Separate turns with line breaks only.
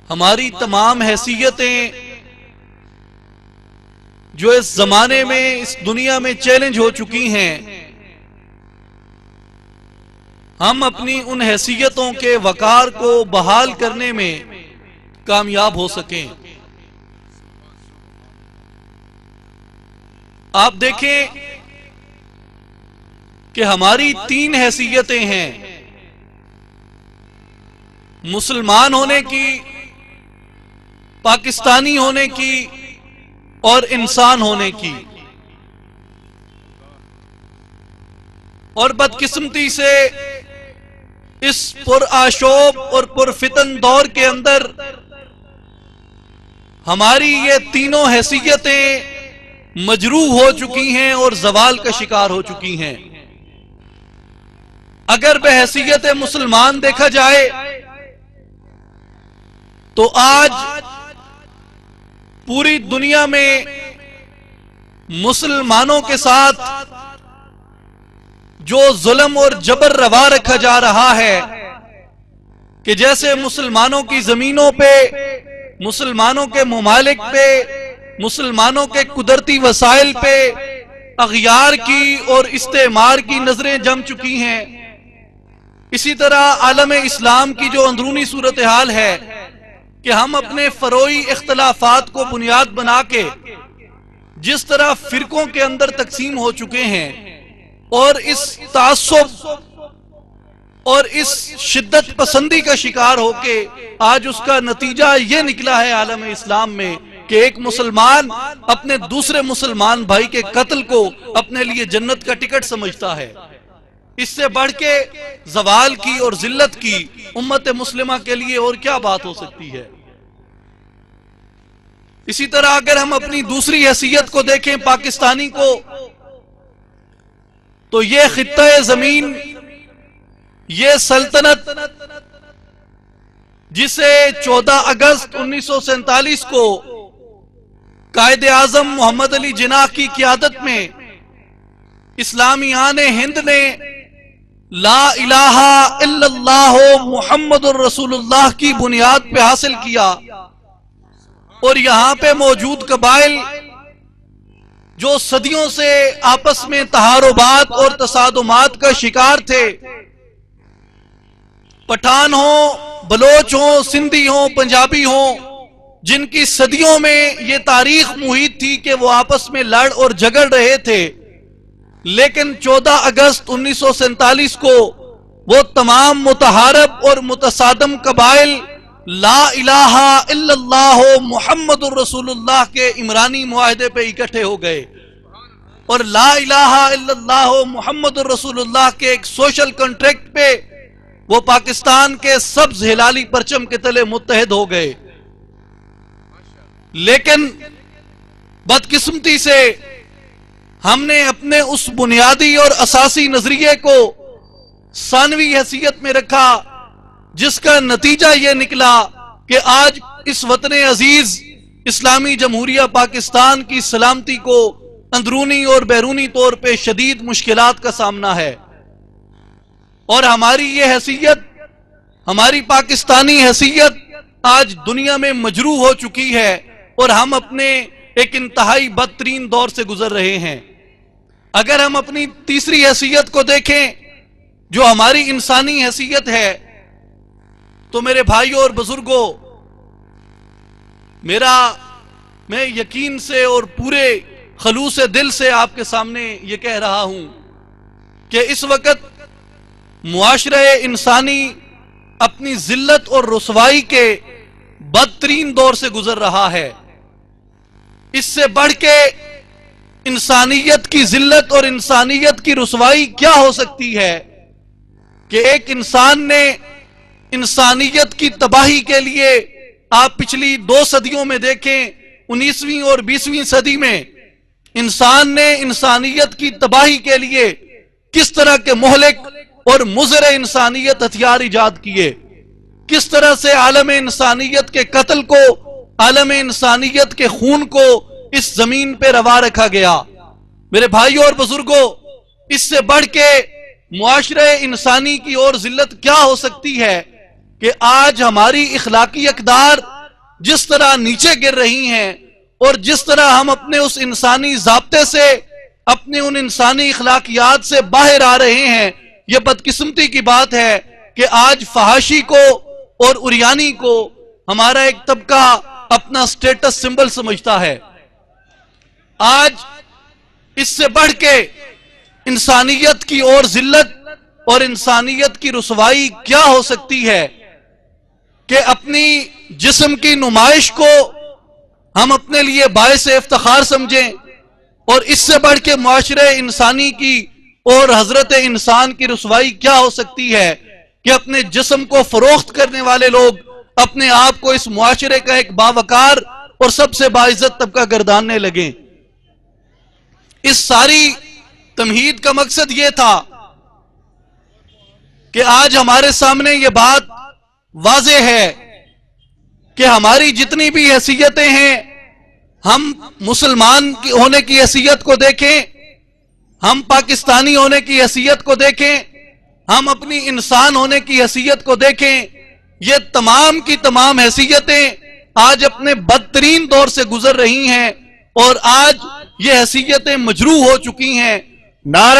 ہماری تمام حیثیتیں جو اس زمانے میں اس دنیا میں چیلنج ہو چکی ہیں، ہم اپنی ان حیثیتوں کے وقار کو بحال کرنے میں کامیاب ہو سکیں۔ آپ دیکھیں کہ ہماری 3 حیثیتیں ہیں: مسلمان ہونے کی، پاکستانی ہونے کی اور انسان ہونے کی۔ اور بدقسمتی سے اس پرآشوب اور پرفتن دور کے اندر ہماری یہ تینوں حیثیتیں مجروح ہو چکی ہیں اور زوال کا شکار ہو چکی ہیں۔ اگر بحیثیت مسلمان دیکھا جائے تو آج پوری دنیا میں مسلمانوں کے ساتھ جو ظلم اور جبر روا رکھا جا رہا ہے کہ جیسے مسلمانوں کی زمینوں پہ، مسلمانوں کے ممالک پہ، مسلمانوں کے قدرتی وسائل پہ اغیار کی اور استعمار کی نظریں جم چکی ہیں، اسی طرح عالم اسلام کی جو اندرونی صورتحال ہے کہ ہم اپنے فروعی اختلافات کو بنیاد بنا کے جس طرح فرقوں کے اندر تقسیم ہو چکے ہیں اور اس تعصب اور اس شدت پسندی کا شکار ہو کے آج اس کا نتیجہ یہ نکلا ہے عالم اسلام میں کہ ایک مسلمان اپنے دوسرے مسلمان بھائی کے قتل کو اپنے لیے جنت کا ٹکٹ سمجھتا ہے۔ اس سے بڑھ کے زوال کی اور ذلت کی امت مسلمہ کے لیے اور کیا بات ہو سکتی ہے؟ اسی طرح اگر ہم اپنی دوسری حیثیت کو دیکھیں، پاکستانی کو، تو یہ خطہ زمین، یہ سلطنت جسے 14 اگست 1947 کو قائد اعظم محمد علی جناح کی قیادت میں اسلامیان ہند نے لا الہ الا اللہ محمد الرسول اللہ کی بنیاد پہ حاصل کیا، اور یہاں پہ موجود قبائل جو صدیوں سے آپس میں تحاربات اور تصادمات کا شکار تھے، پٹھان ہوں، بلوچ ہوں، سندھی ہوں، پنجابی ہوں، جن کی صدیوں میں یہ تاریخ محیط تھی کہ وہ آپس میں لڑ اور جھگڑ رہے تھے، لیکن 14 اگست 1947 کو وہ تمام متحارب اور متصادم قبائل لا الہ الا اللہ محمد الرسول اللہ کے عمرانی معاہدے پہ اکٹھے ہو گئے، اور لا الہ الا اللہ محمد الرسول اللہ کے ایک سوشل کنٹریکٹ پہ وہ پاکستان کے سبز ہلالی پرچم کے تلے متحد ہو گئے۔ لیکن بدقسمتی سے ہم نے اپنے اس بنیادی اور اساسی نظریے کو ثانوی حیثیت میں رکھا، جس کا نتیجہ یہ نکلا کہ آج اس وطن عزیز اسلامی جمہوریہ پاکستان کی سلامتی کو اندرونی اور بیرونی طور پہ شدید مشکلات کا سامنا ہے، اور ہماری یہ حیثیت، ہماری پاکستانی حیثیت آج دنیا میں مجروح ہو چکی ہے، اور ہم اپنے ایک انتہائی بدترین دور سے گزر رہے ہیں۔ اگر ہم اپنی تیسری حیثیت کو دیکھیں جو ہماری انسانی حیثیت ہے، تو میرے بھائیوں اور بزرگوں، میں یقین سے اور پورے خلوص دل سے آپ کے سامنے یہ کہہ رہا ہوں کہ اس وقت معاشرہ انسانی اپنی ذلت اور رسوائی کے بدترین دور سے گزر رہا ہے۔ اس سے بڑھ کے انسانیت کی ذلت اور انسانیت کی رسوائی کیا ہو سکتی ہے کہ ایک انسان نے انسانیت کی تباہی کے لیے، آپ پچھلی 2 صدیوں میں دیکھیں، 19ویں اور 20ویں صدی میں انسان نے انسانیت کی تباہی کے لیے کس طرح کے مہلک اور مضر انسانیت ہتھیار ایجاد کیے، کس طرح سے عالم انسانیت کے قتل کو، عالم انسانیت کے خون کو اس زمین پہ روا رکھا گیا۔ میرے بھائیوں اور بزرگوں، اس سے بڑھ کے معاشرہ انسانی کی اور ذلت کیا ہو سکتی ہے کہ آج ہماری اخلاقی اقدار جس طرح نیچے گر رہی ہیں اور جس طرح ہم اپنے اس انسانی ضابطے سے، اپنے ان انسانی اخلاقیات سے باہر آ رہے ہیں، یہ بدقسمتی کی بات ہے کہ آج فحاشی کو اور اریانی کو ہمارا ایک طبقہ اپنا سٹیٹس سمبل سمجھتا ہے۔ آج اس سے بڑھ کے انسانیت کی اور ذلت اور انسانیت کی رسوائی کیا ہو سکتی ہے کہ اپنی جسم کی نمائش کو ہم اپنے لیے باعث افتخار سمجھیں، اور اس سے بڑھ کے معاشرے انسانی کی اور حضرت انسان کی رسوائی کیا ہو سکتی ہے کہ اپنے جسم کو فروخت کرنے والے لوگ اپنے آپ کو اس معاشرے کا ایک باوقار اور سب سے باعزت طبقہ گرداننے لگیں۔ اس ساری تمہید کا مقصد یہ تھا کہ آج ہمارے سامنے یہ بات واضح ہے کہ ہماری جتنی بھی حیثیتیں ہیں، ہم مسلمان ہونے کی حیثیت کو دیکھیں، ہم پاکستانی ہونے کی حیثیت کو دیکھیں، ہم اپنی انسان ہونے کی حیثیت کو دیکھیں، یہ تمام کی تمام حیثیتیں آج اپنے بدترین دور سے گزر رہی ہیں اور آج یہ حیثیتیں مجروح ہو چکی ہیں۔ نعرہ